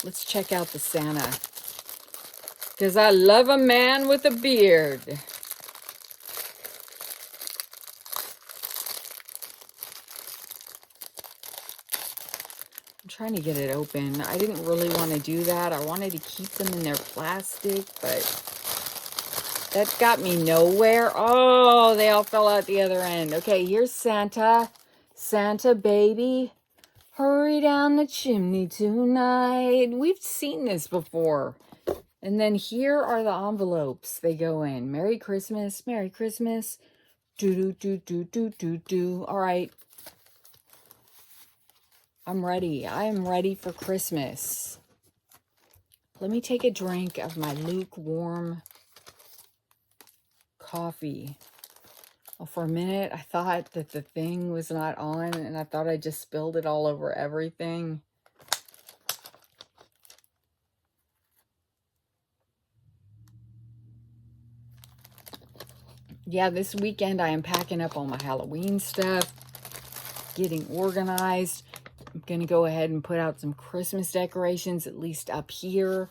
let's check out the Santa, because I love a man with a beard. I'm trying to get it open. I didn't really want to do that. I wanted to keep them in their plastic, but that got me nowhere. Oh, they all fell out the other end. Okay, here's Santa. Santa baby, hurry down the chimney tonight. We've seen this before. And then here are the envelopes they go in. Merry Christmas, Merry Christmas. Do. All right. I'm ready. I am ready for Christmas. Let me take a drink of my lukewarm coffee. Well, for a minute, I thought that the thing was not on, and I thought I just spilled it all over everything. Yeah, this weekend I am packing up all my Halloween stuff, getting organized. I'm going to go ahead and put out some Christmas decorations, at least up here.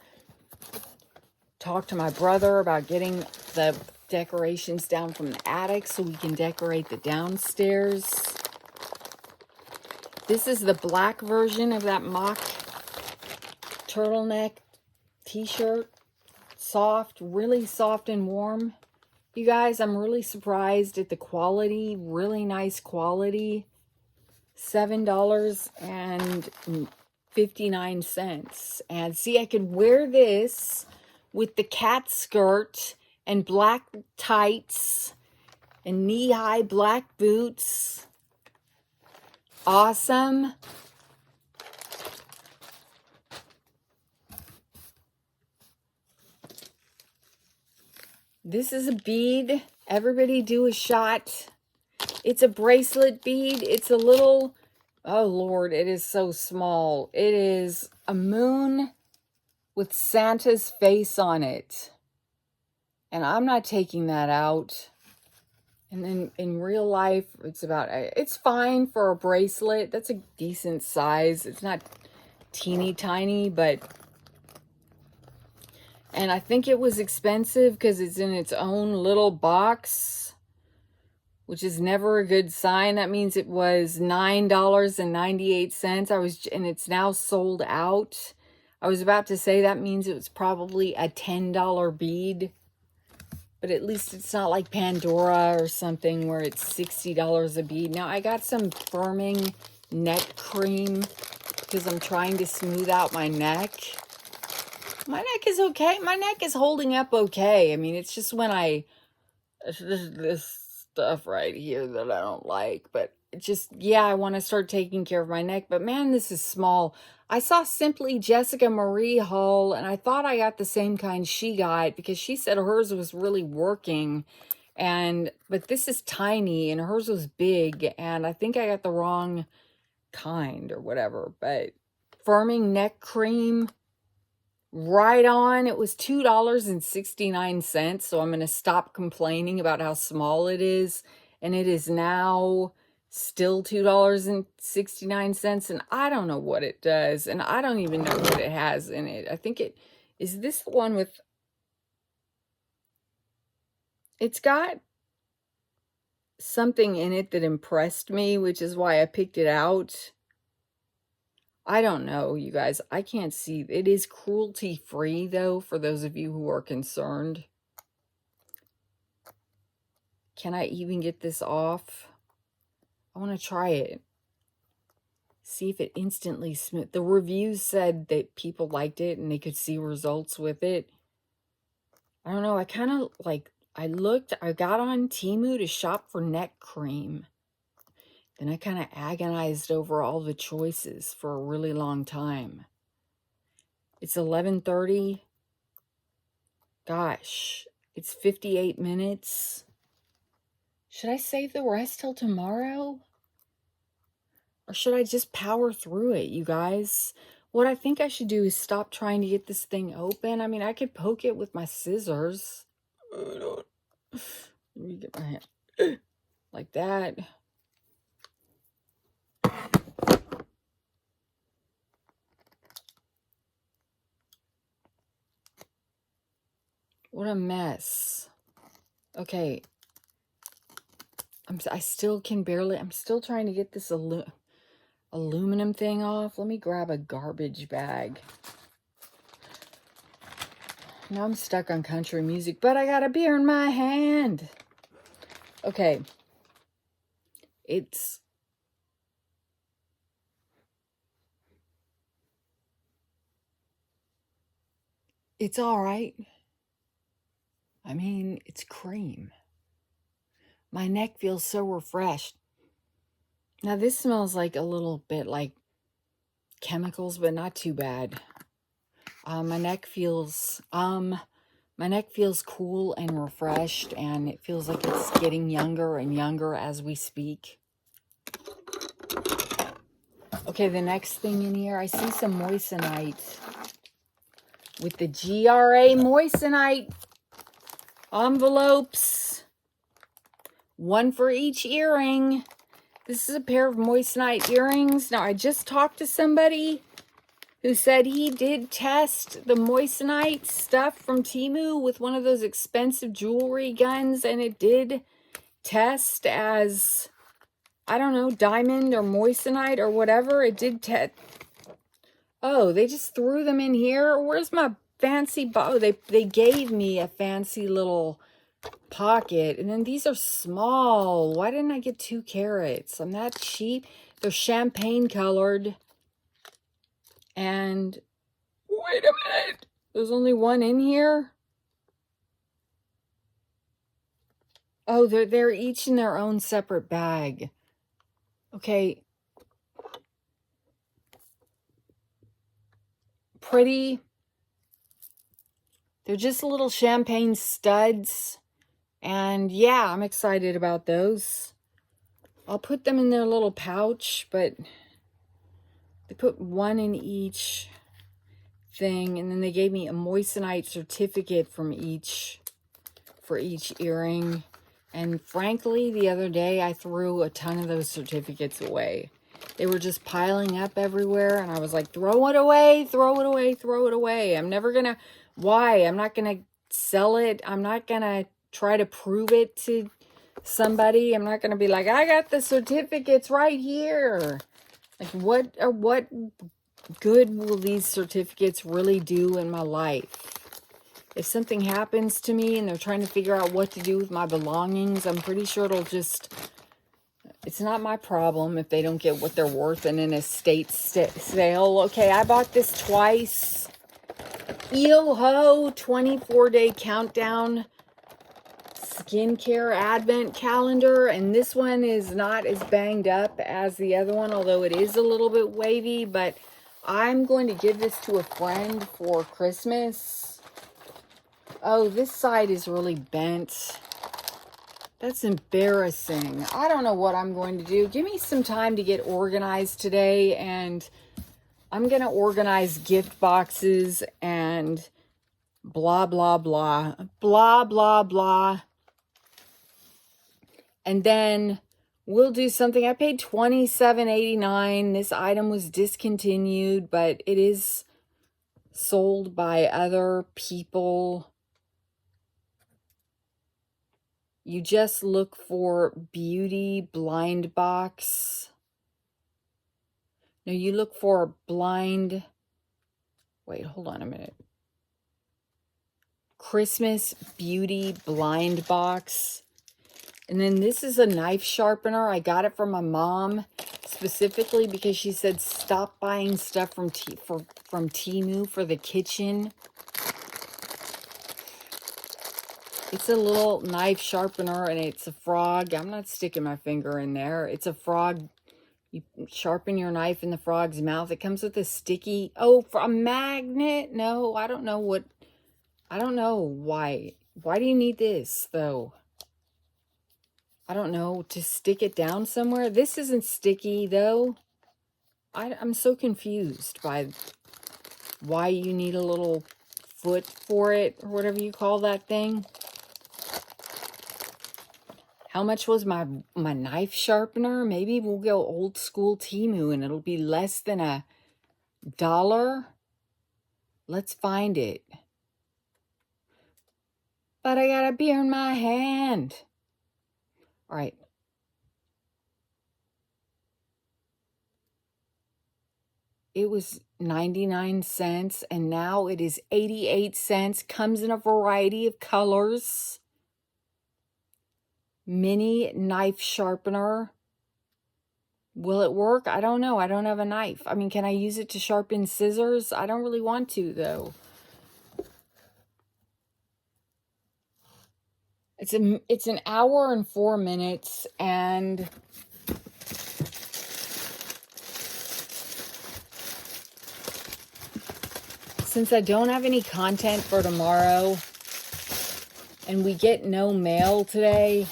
Talk to my brother about getting the decorations down from the attic so we can decorate the downstairs. This is the black version of that mock turtleneck t-shirt. Soft, really soft and warm. You guys, I'm really surprised at the quality. Really nice quality. $7.59. And see, I could wear this with the cat skirt and black tights and knee-high black boots. Awesome. This is a bead. Everybody do a shot. It's a bracelet bead. It's a little, oh Lord, it is so small. It is a moon with Santa's face on it. And I'm not taking that out. And then in real life, it's fine for a bracelet. That's a decent size. It's not teeny tiny, but, and I think it was expensive because it's in its own little box, which is never a good sign. That means it was $9.98. And it's now sold out. I was about to say that means it was probably a $10 bead. But at least it's not like Pandora or something where it's $60 a bead. Now, I got some firming neck cream because I'm trying to smooth out my neck. My neck is okay. My neck is holding up okay. I mean, it's just when it's just this stuff right here that I don't like. But it's just, yeah, I want to start taking care of my neck. But man, this is small. I saw Simply Jessica Marie haul, and I thought I got the same kind she got because she said hers was really working. But this is tiny, and hers was big, and I think I got the wrong kind or whatever. But firming neck cream, right on. It was $2.69, so I'm going to stop complaining about how small it is. And it is now still $2.69, and I don't know what it does, and I don't even know what it has in it. I think is this the one with, it's got something in it that impressed me, which is why I picked it out. I don't know, you guys. I can't see. It is cruelty-free, though, for those of you who are concerned. Can I even get this off? I want to try it. See if it instantly smooth. The reviews said that people liked it and they could see results with it. I don't know. I kind of like, I got on Temu to shop for neck cream. Then I kind of agonized over all the choices for a really long time. It's 11:30. Gosh, it's 58 minutes. Should I save the rest till tomorrow? Or should I just power through it, you guys? What I think I should do is stop trying to get this thing open. I mean, I could poke it with my scissors. Let me get my hand. Like that. What a mess. Okay. I still can barely, I'm still trying to get this aluminum thing off. Let me grab a garbage bag. Now I'm stuck on country music, but I got a beer in my hand. Okay. It's all right. I mean, it's cream. My neck feels so refreshed. Now this smells like a little bit like chemicals, but not too bad. My neck feels cool and refreshed, and it feels like it's getting younger and younger as we speak. Okay, the next thing in here, I see some moissanite with the GRA moissanite envelopes. One for each earring. This is a pair of moissanite earrings. Now, I just talked to somebody who said he did test the moissanite stuff from Temu with one of those expensive jewelry guns, and it did test as, I don't know, diamond or moissanite or whatever. It did test. Oh, they just threw them in here. Where's my fancy bow? They gave me a fancy little pocket, and then these are small. Why didn't I get 2 carats? I'm that cheap. They're champagne colored. And wait a minute, there's only one in here. Oh, they're each in their own separate bag. Okay, pretty. They're just little champagne studs. And yeah, I'm excited about those. I'll put them in their little pouch, but they put one in each thing. And then they gave me a moissanite certificate from each, for each earring. And frankly, the other day, I threw a ton of those certificates away. They were just piling up everywhere. And I was like, throw it away, throw it away, throw it away. I'm never going to, why? I'm not going to sell it. I'm not going to try to prove it to somebody. I'm not going to be like, I got the certificates right here. Like, what good will these certificates really do in my life? If something happens to me and they're trying to figure out what to do with my belongings, I'm pretty sure it'll just, it's not my problem if they don't get what they're worth in an estate sale. Okay, I bought this twice. Yo-ho, 24-day countdown skincare advent calendar. And this one is not as banged up as the other one, although it is a little bit wavy. But I'm going to give this to a friend for Christmas. Oh, this side is really bent. That's embarrassing. I don't know what I'm going to do. Give me some time to get organized today, and I'm going to organize gift boxes and blah, blah, blah. Blah, blah, blah. And then we'll do something. I paid $27.89. This item was discontinued, but it is sold by other people. You just look for beauty blind box. No, you look for blind. Wait, hold on a minute. Christmas beauty blind box. And then this is a knife sharpener. I got it from my mom specifically because she said stop buying stuff from Temu for the kitchen. It's a little knife sharpener, and it's a frog. I'm not sticking my finger in there. It's a frog. You sharpen your knife in the frog's mouth. It comes with a sticky, for a magnet. No, I don't know what, I don't know why. Why do you need this, though? I don't know, to stick it down somewhere? This isn't sticky, though. I'm so confused by why you need a little foot for it, or whatever you call that thing. How much was my knife sharpener? Maybe we'll go old school Temu and it'll be less than $1. Let's find it. But I got a beer in my hand. All right. It was 99 cents and now it is 88 cents. Comes in a variety of colors. Mini knife sharpener. Will it work? I don't know. I don't have a knife. I mean, can I use it to sharpen scissors? I don't really want to, though. It's an hour and 4 minutes, and since I don't have any content for tomorrow, and we get no mail today,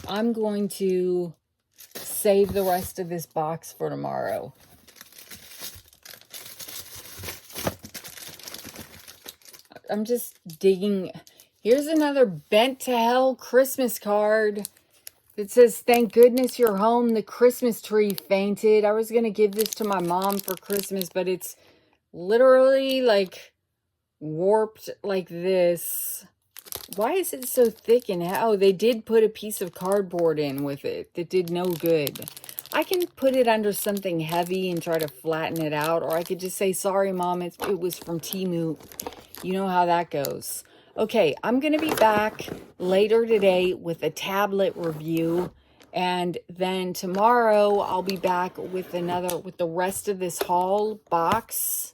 I'm going to save the rest of this box for tomorrow. I'm just digging. Here's another bent to hell Christmas card. It says, thank goodness you're home. The Christmas tree fainted. I was going to give this to my mom for Christmas, but it's literally like warped like this. Why is it so thick? And oh, they did put a piece of cardboard in with it that did no good. I can put it under something heavy and try to flatten it out, or I could just say, sorry, Mom, it was from Temu. You know how that goes. Okay, I'm going to be back later today with a tablet review, and then tomorrow I'll be back with the rest of this haul box.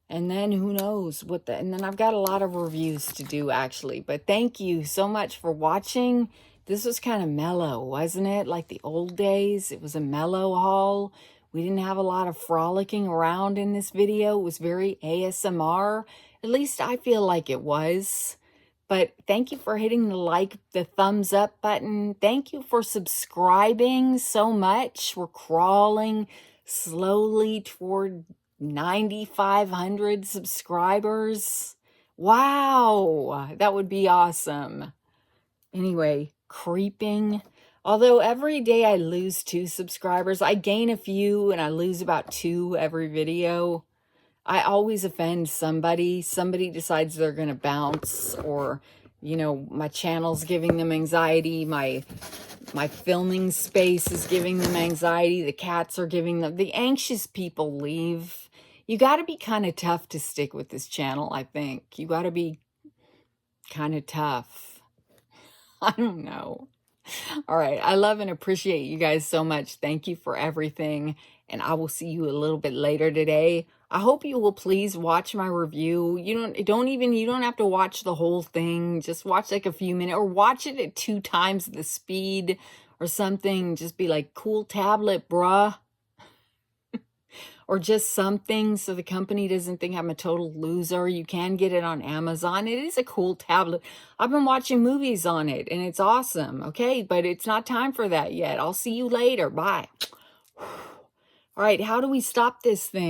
And then who knows and then I've got a lot of reviews to do actually. But thank you so much for watching. This was kind of mellow, wasn't it? Like the old days, it was a mellow haul. We didn't have a lot of frolicking around in this video. It was very ASMR. At least I feel like it was. But thank you for hitting the thumbs up button. Thank you for subscribing so much. We're crawling slowly toward 9,500 subscribers. Wow, that would be awesome. Anyway, creeping. Although every day I lose 2 subscribers, I gain a few and I lose about 2 every video. I always offend somebody. Somebody decides they're going to bounce, or, you know, my channel's giving them anxiety. My filming space is giving them anxiety. The cats are giving them, the anxious people leave. You got to be kind of tough to stick with this channel, I think. You got to be kind of tough. I don't know. All right. I love and appreciate you guys so much. Thank you for everything. And I will see you a little bit later today. I hope you will please watch my review. You don't have to watch the whole thing. Just watch like a few minutes, or watch it at 2 times the speed or something. Just be like, cool tablet, bruh. Or just something so the company doesn't think I'm a total loser. You can get it on Amazon. It is a cool tablet. I've been watching movies on it and it's awesome. Okay, but it's not time for that yet. I'll see you later. Bye. All right, how do we stop this thing?